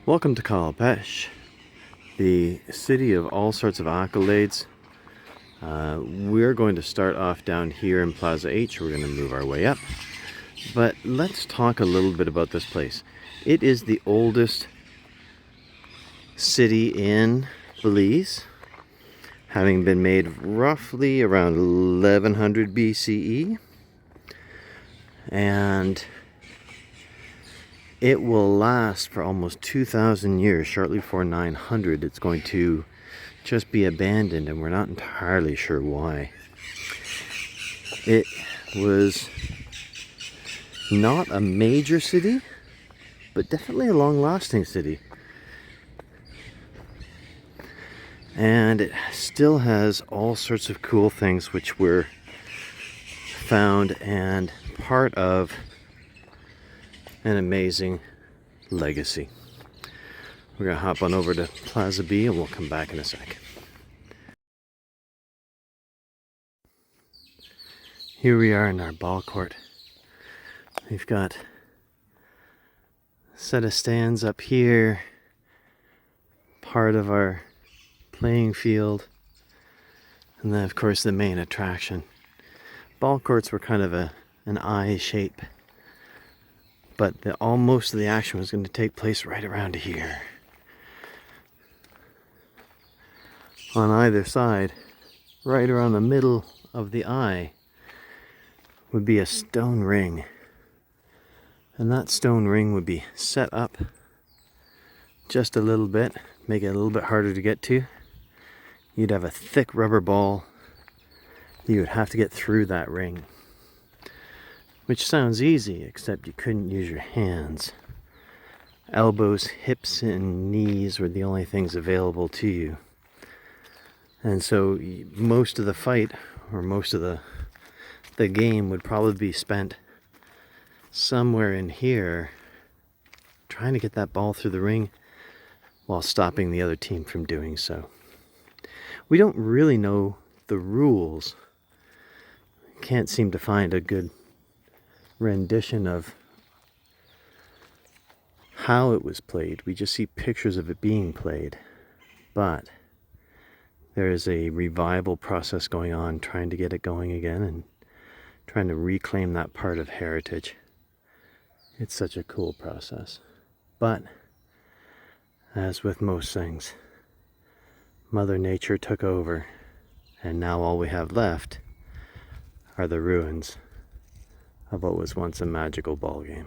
Welcome to Cahal Pech, the city of all sorts of accolades. We're going to start off down here in Plaza H. We're going to move our way up. But let's talk a little bit about this place. It is the oldest city in Belize, having been made roughly around 1100 BCE. And it will last for almost 2,000 years. Shortly before 900, it's going to just be abandoned, and we're not entirely sure why. It was not a major city, but definitely a long-lasting city. And it still has all sorts of cool things which were found and part of an amazing legacy. We're gonna hop on over to Plaza B and we'll come back in a sec. Here we are in our ball court. We've got a set of stands up here, part of our playing field, and then of course the main attraction. Ball courts were kind of an I shape, but most of the action was going to take place right around here. On either side, right around the middle of the eye, would be a stone ring. And that stone ring would be set up just a little bit, make it a little bit harder to get to. You'd have a thick rubber ball. You would have to get through that ring. Which sounds easy, except you couldn't use your hands. Elbows, hips, and knees were the only things available to you. And so most of the fight, or most of the game, would probably be spent somewhere in here trying to get that ball through the ring while stopping the other team from doing so. We don't really know the rules. Can't seem to find a good rendition of how it was played. We just see pictures of it being played, but there is a revival process going on, trying to get it going again and trying to reclaim that part of heritage. It's such a cool process, but as with most things, Mother Nature took over, and now all we have left are the ruins of what was once a magical ball game.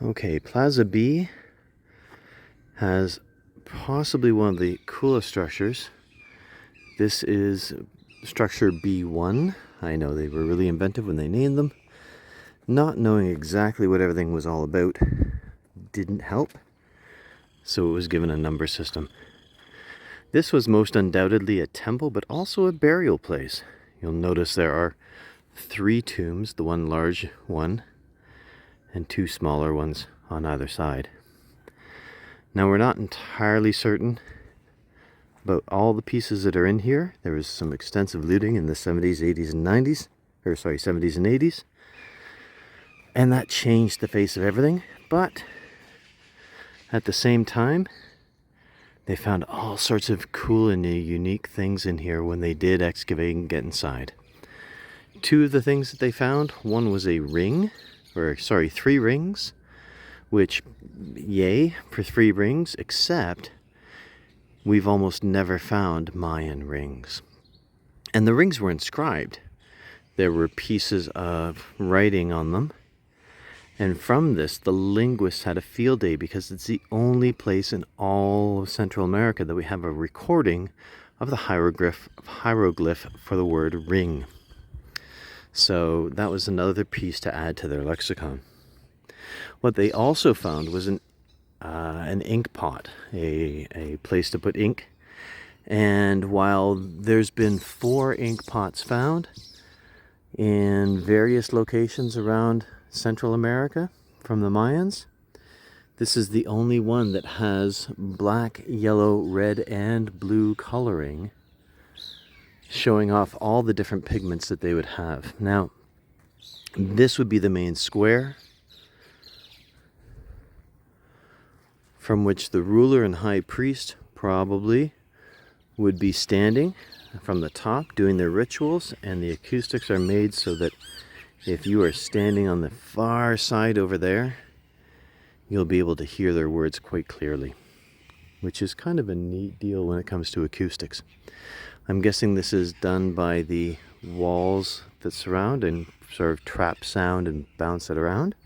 Okay, Plaza B has possibly one of the coolest structures. This is structure B1. I know they were really inventive when they named them. Not knowing exactly what everything was all about didn't help, so it was given a number system. This was most undoubtedly a temple, but also a burial place. You'll notice there are 3 tombs, the one large one and 2 smaller ones on either side. Now we're not entirely certain about all the pieces that are in here. There was some extensive looting in the 70s, 80s, and 90s, 70s and 80s. And that changed the face of everything, but at the same time, they found all sorts of cool and unique things in here when they did excavate and get inside. 2 of the things that they found, one was a ring, 3 rings, which, yay for 3 rings, except we've almost never found Mayan rings. And the rings were inscribed. There were pieces of writing on them. And from this, the linguists had a field day because it's the only place in all of Central America that we have a recording of the hieroglyph for the word ring. So that was another piece to add to their lexicon. What they also found was an ink pot, a place to put ink. And while there's been 4 ink pots found in various locations around Central America from the Mayans, this is the only one that has black, yellow, red, and blue coloring, showing off all the different pigments that they would have. Now, this would be the main square. from which the ruler and high priest probably would be standing from the top doing their rituals, and the acoustics are made so that if you are standing on the far side over there, you'll be able to hear their words quite clearly, which is kind of a neat deal when it comes to acoustics. I'm guessing this is done by the walls that surround and sort of trap sound and bounce it around.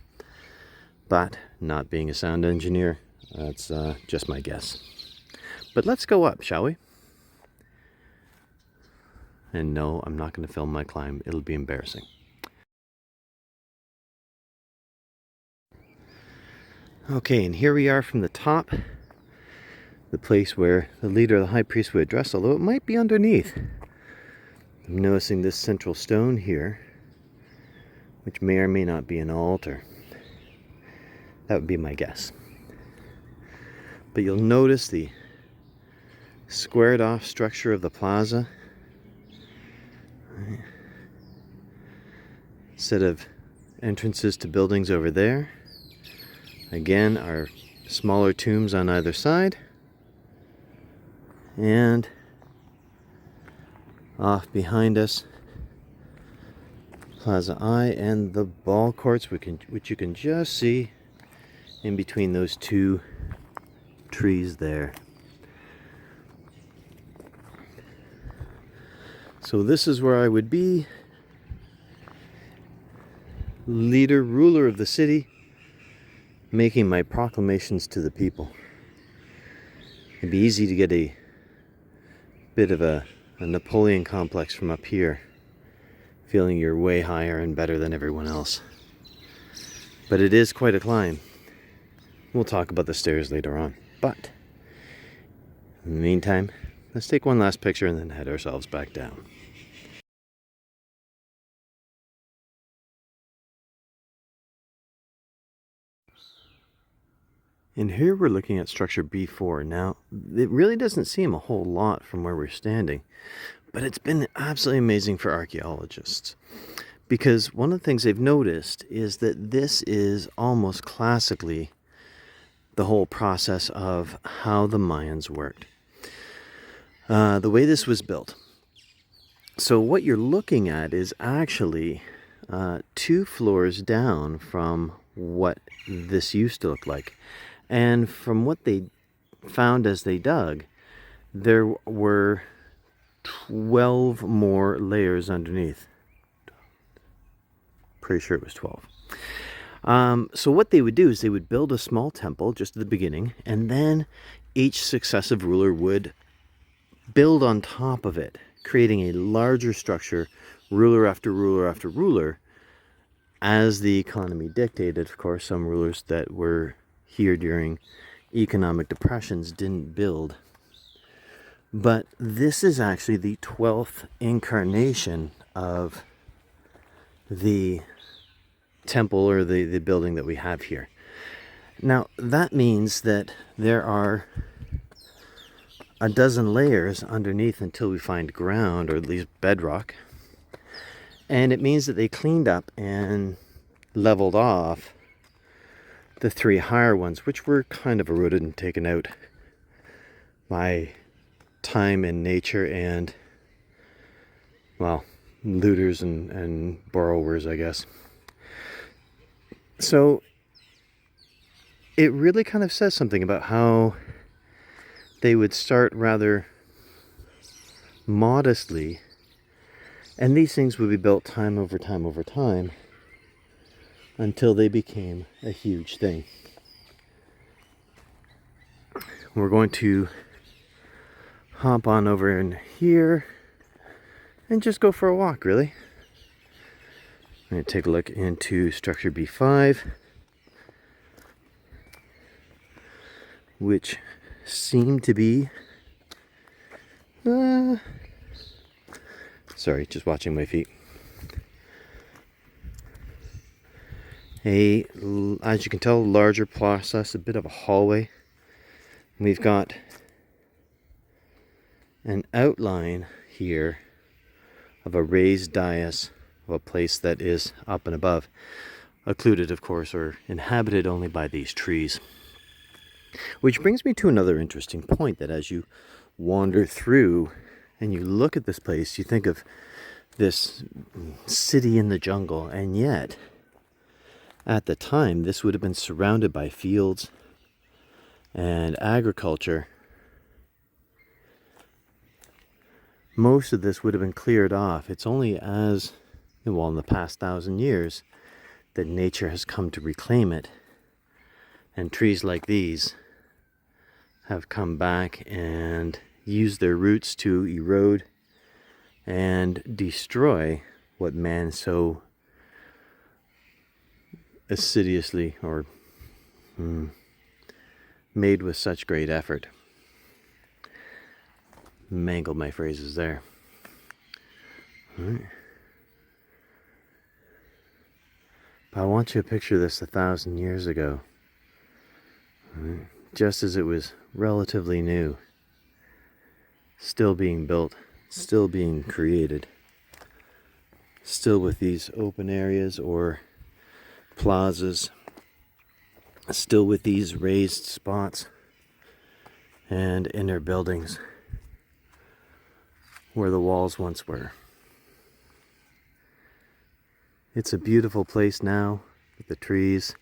But not being a sound engineer, that's just my guess. But let's go up, shall we? And no, I'm not going to film my climb. It'll be embarrassing. Okay, and here we are from the top. The place where the leader of the high priest would address, although it might be underneath. I'm noticing this central stone here, which may or may not be an altar. That would be my guess. But you'll notice the squared off structure of the plaza. Set of entrances to buildings over there. Again, our smaller tombs on either side. And off behind us, Plaza I and the ball courts, which you can just see in between those two trees there. So this is where I would be, leader, ruler of the city, making my proclamations to the people. It'd be easy to get a bit of a Napoleon complex from up here, feeling you're way higher and better than everyone else. But it is quite a climb. We'll talk about the stairs later on. But in the meantime, let's take one last picture and then head ourselves back down. And here we're looking at structure B4. Now, it really doesn't seem a whole lot from where we're standing, but it's been absolutely amazing for archaeologists. Because one of the things they've noticed is that this is almost classically the whole process of how the Mayans worked. The way this was built. So what you're looking at is actually 2 floors down from what this used to look like. And from what they found as they dug, there were 12 more layers underneath. Pretty sure it was 12. So what they would do is they would build a small temple just at the beginning, and then each successive ruler would build on top of it, creating a larger structure, ruler after ruler after ruler, as the economy dictated. Of course, some rulers that were here during economic depressions didn't build. But this is actually the 12th incarnation of the temple or the building that we have here. Now, that means that there are a dozen layers underneath until we find ground, or at least bedrock. And it means that they cleaned up and leveled off the 3 higher ones, which were kind of eroded and taken out by time and nature and, well, looters and borrowers, I guess. So it really kind of says something about how they would start rather modestly, and these things would be built time over time over time until they became a huge thing. We're going to hop on over in here and just go for a walk, really. I'm going to take a look into structure B5, which seem to be sorry, just watching my feet. As you can tell, larger process, a bit of a hallway. We've got an outline here of a raised dais of a place that is up and above, occluded, of course, or inhabited only by these trees. Which brings me to another interesting point, that as you wander through and you look at this place, you think of this city in the jungle, and yet at the time this would have been surrounded by fields and agriculture. Most of this would have been cleared off. It's only as, well, in the past 1,000 years that nature has come to reclaim it, and trees like these have come back and used their roots to erode and destroy what man so assiduously or made with such great effort. Mangled my phrases there. All right. But I want you to picture this 1,000 years ago, right? Just as it was relatively new, still being built, still being created, still with these open areas or plazas, still with these raised spots and inner buildings where the walls once were. It's a beautiful place now with the trees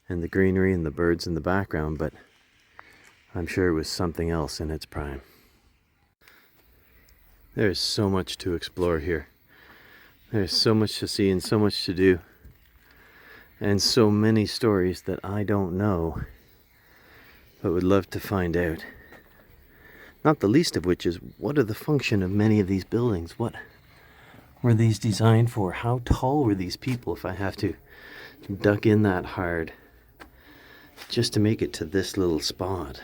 and the greenery and the birds in the background, but I'm sure it was something else in its prime. There's so much to explore here. There's so much to see and so much to do, and so many stories that I don't know, but would love to find out. Not the least of which is, what are the function of many of these buildings? What were these designed for? How tall were these people, if I have to duck in that hard just to make it to this little spot?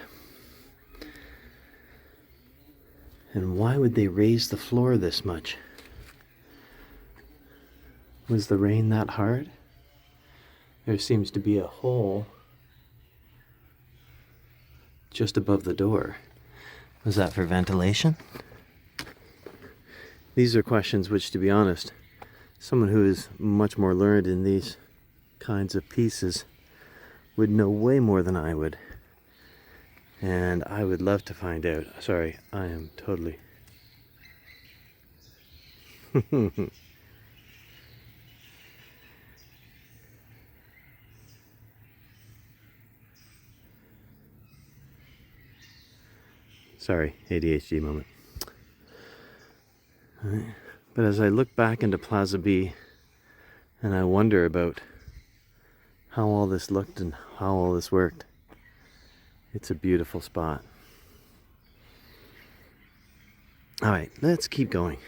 And why would they raise the floor this much? Was the rain that hard? There seems to be a hole just above the door. Was that for ventilation? These are questions which, to be honest, someone who is much more learned in these kinds of pieces would know way more than I would. And I would love to find out. Sorry, I am totally... Sorry, ADHD moment. Right. But as I look back into Plaza B and I wonder about how all this looked and how all this worked, it's a beautiful spot. All right, let's keep going.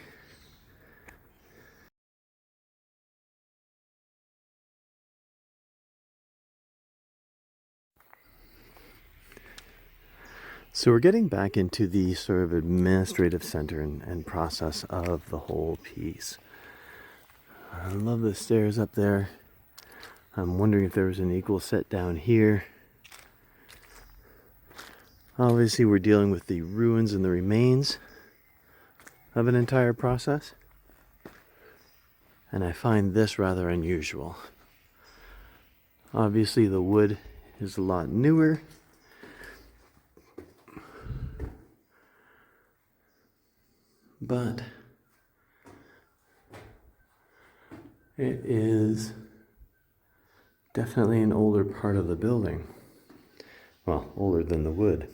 So we're getting back into the sort of administrative center and process of the whole piece. I love the stairs up there. I'm wondering if there was an equal set down here. Obviously we're dealing with the ruins and the remains of an entire process. And I find this rather unusual. Obviously the wood is a lot newer. But it is definitely an older part of the building. Well, older than the wood.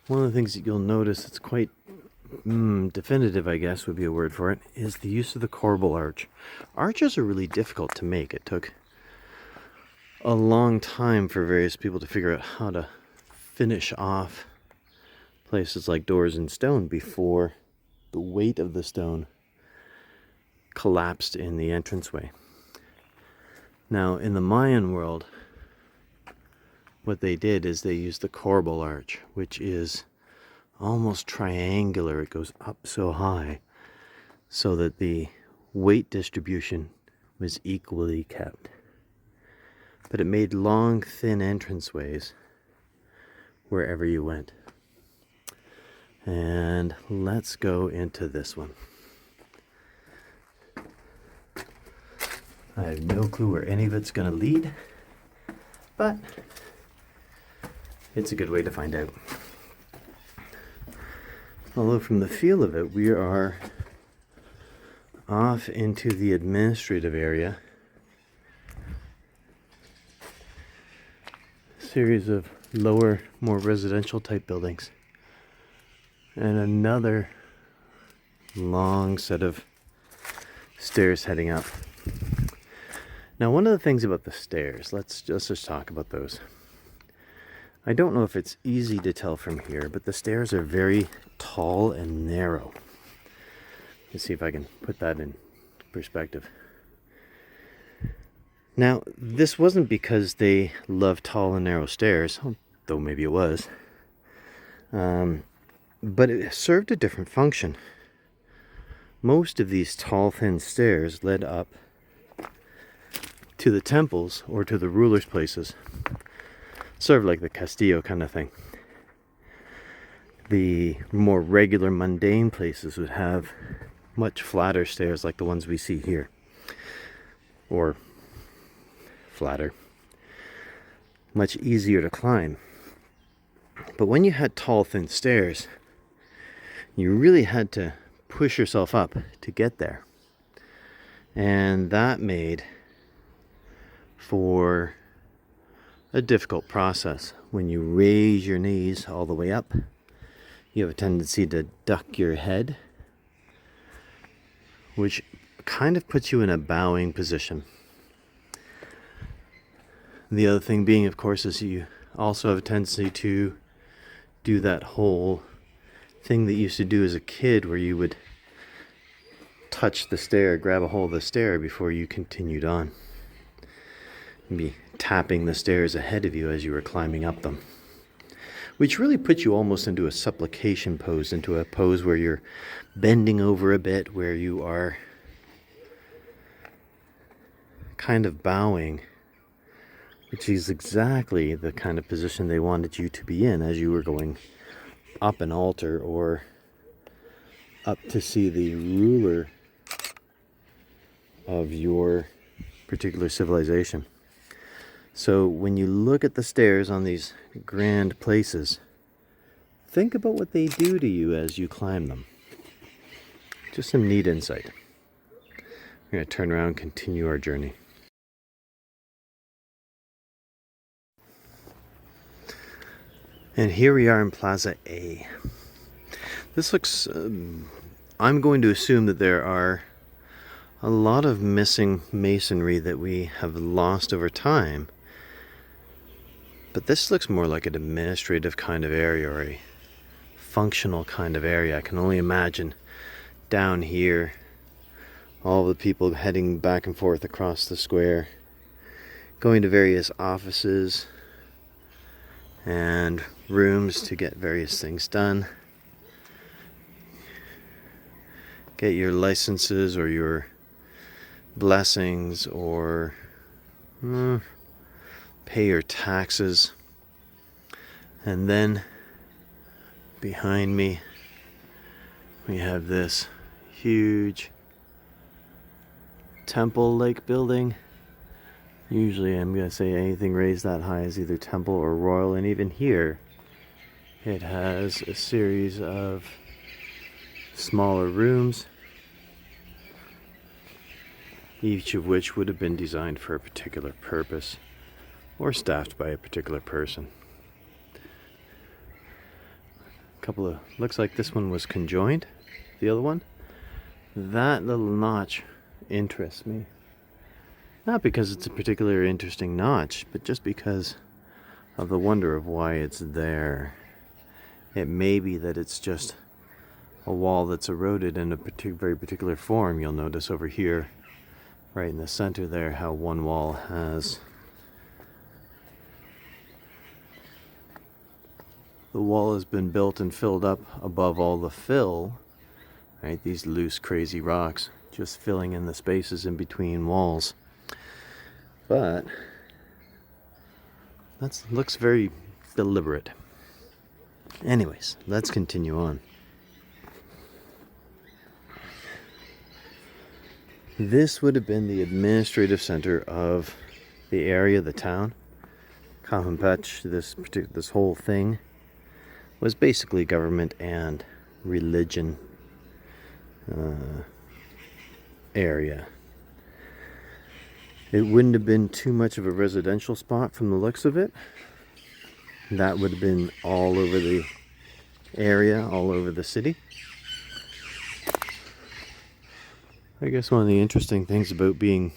One of the things that you'll notice that's quite definitive, I guess would be a word for it, is the use of the corbel arch. Arches are really difficult to make. It took a long time for various people to figure out how to finish off places like doors in stone before the weight of the stone collapsed in the entranceway. Now, in the Mayan world, what they did is they used the corbel arch, which is almost triangular. It goes up so high so that the weight distribution was equally kept. But it made long, thin entranceways wherever you went. And let's go into this one. I have no clue where any of it's going to lead. but it's a good way to find out. Although from the feel of it, we are off into the administrative area. Series of lower, more residential type buildings. And another long set of stairs heading up. Now, one of the things about the stairs, let's just talk about those. I don't know if it's easy to tell from here, but the stairs are very tall and narrow. Let's see if I can put that in perspective. Now, this wasn't because they love tall and narrow stairs, though maybe it was, but it served a different function. Most of these tall, thin stairs led up to the temples or to the rulers' places, sort of like the Castillo kind of thing. The more regular, mundane places would have much flatter stairs like the ones we see here, or flatter, much easier to climb. But when you had tall, thin stairs, you really had to push yourself up to get there, and that made for a difficult process. When you raise your knees all the way up, you have a tendency to duck your head, which kind of puts you in a bowing position. The other thing being, of course, is you also have a tendency to do that whole thing that you used to do as a kid where you would touch the stair, grab a hold of the stair before you continued on. You'd be tapping the stairs ahead of you as you were climbing up them, which really puts you almost into a supplication pose, into a pose where you're bending over a bit, where you are kind of bowing, which is exactly the kind of position they wanted you to be in as you were going up an altar or up to see the ruler of your particular civilization. So when you look at the stairs on these grand places, think about what they do to you as you climb them. Just some neat insight. We're going to turn around and continue our journey. And here we are in Plaza A. This looks, I'm going to assume that there are a lot of missing masonry that we have lost over time. But this looks more like an administrative kind of area or a functional kind of area. I can only imagine down here all the people heading back and forth across the square, going to various offices and rooms to get various things done. Get your licenses or your blessings or pay your taxes. And then behind me we have this huge temple-like building. Usually I'm going to say anything raised that high is either temple or royal, and even here it has a series of smaller rooms, each of which would have been designed for a particular purpose or staffed by a particular person. Looks like this one was conjoined, the other one. That little notch interests me. Not because it's a particularly interesting notch, but just because of the wonder of why it's there. It may be that it's just a wall that's eroded in a very particular form. You'll notice over here, right in the center there, how one wall has the wall has been built and filled up above all the fill, right? These loose, crazy rocks just filling in the spaces in between walls. But that looks very deliberate. Anyways, let's continue on. This would have been the administrative center of the area, the town. Cahal Pech, this whole thing was basically government and religion area. It wouldn't have been too much of a residential spot from the looks of it. That would have been all over the area, all over the city. I guess one of the interesting things about being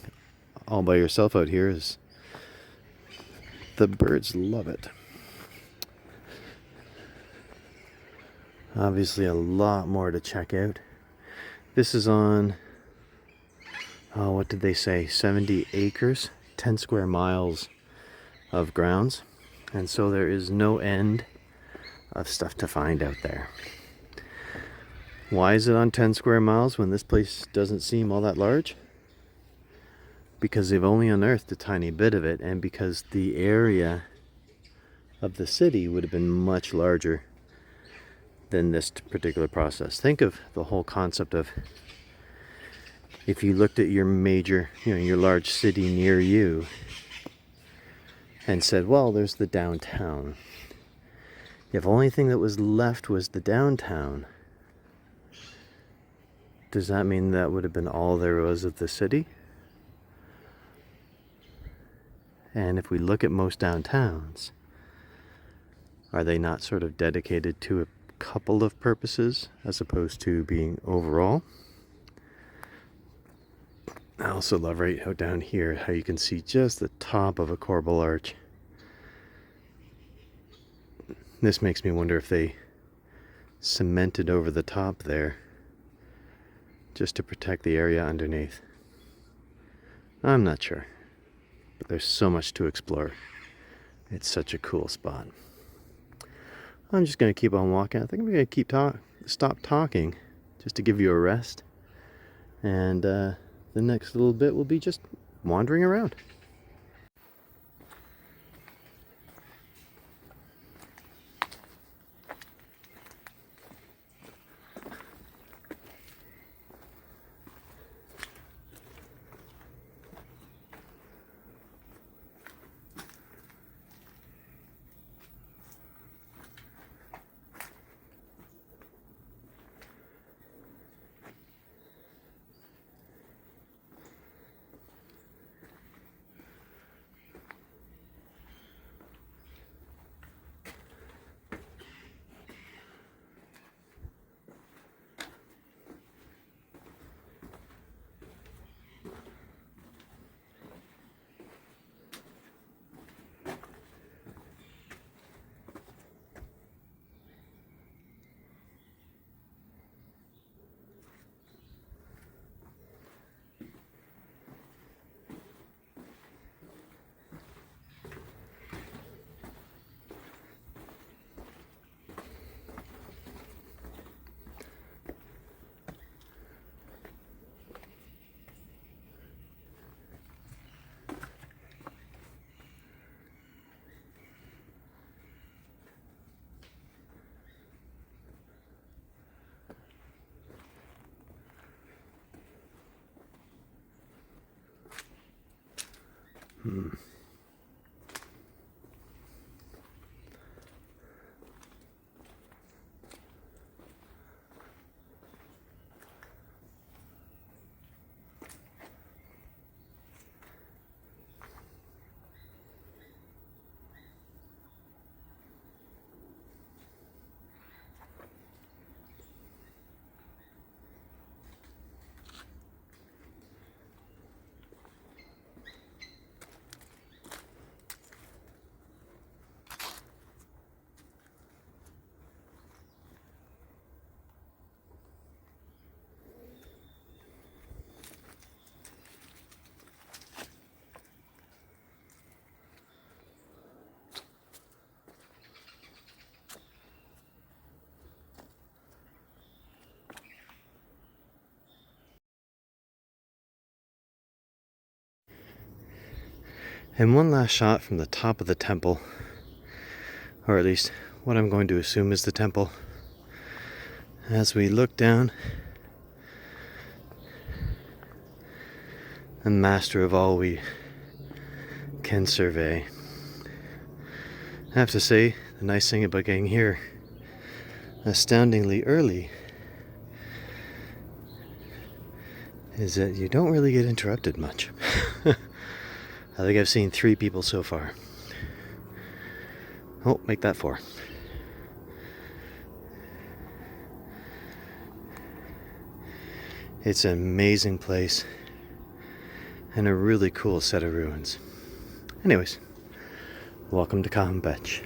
all by yourself out here is the birds love it. Obviously a lot more to check out. This is on, oh, what did they say, 70 acres, 10 square miles of grounds. And so there is no end of stuff to find out there. Why is it on 10 square miles when this place doesn't seem all that large? Because they've only unearthed a tiny bit of it, and because the area of the city would have been much larger than this particular process. Think of the whole concept of if you looked at your major, your large city near you and said, well, there's the downtown. If only thing that was left was the downtown, does that mean that would have been all there was of the city? And if we look at most downtowns, are they not sort of dedicated to a couple of purposes as opposed to being overall? I also love right out down here how you can see just the top of a corbel arch. This makes me wonder if they cemented over the top there just to protect the area underneath. I'm not sure, but there's so much to explore. It's such a cool spot. I'm just going to keep on walking. I think I'm going to stop talking just to give you a rest. And the next little bit will be just wandering around. And one last shot from the top of the temple, or at least what I'm going to assume is the temple, as we look down. A master of all we can survey. I have to say, the nice thing about getting here astoundingly early is that you don't really get interrupted much. I think I've seen 3 people so far. Oh, make that 4. It's an amazing place and a really cool set of ruins. Anyways, welcome to Cahal Pech.